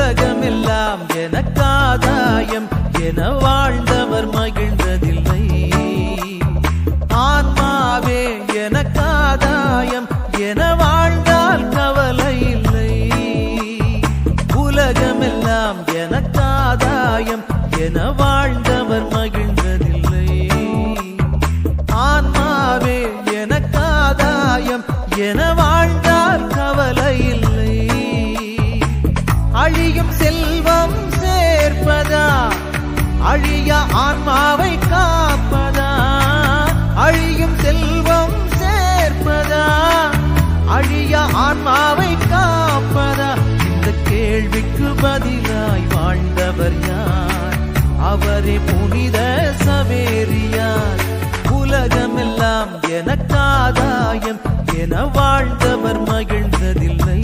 உலகமெல்லாம் எனக்காதாயம் என வாழ்ந்தவர் மகிழ்ந்ததில்லை. ஆன்மாவே எனக்காதாயம் என வாழ்ந்தால் கவலை இல்லை. உலகமெல்லாம் எனக்காதாயம் என வாழ்ந்தவர் மகிழ்ந்ததில்லை. ஆன்மாவே எனக்காதாயம் என வாழ்ந்தால் கவலை இல்லை. அழியும் செல்வம் சேர்ப்பதா அழிய ஆன்மாவை காப்பதா? அழியும் செல்வம் சேர்ப்பதா அழிய ஆன்மாவை காப்பதா? இந்த கேள்விக்கு பதிலாய் வாழ்ந்தவர் யார்? அவரே புனித சவேரியார். உலகமெல்லாம் எனக்காதாயம் என வாழ்ந்தவர் மகிழ்ந்ததில்லை.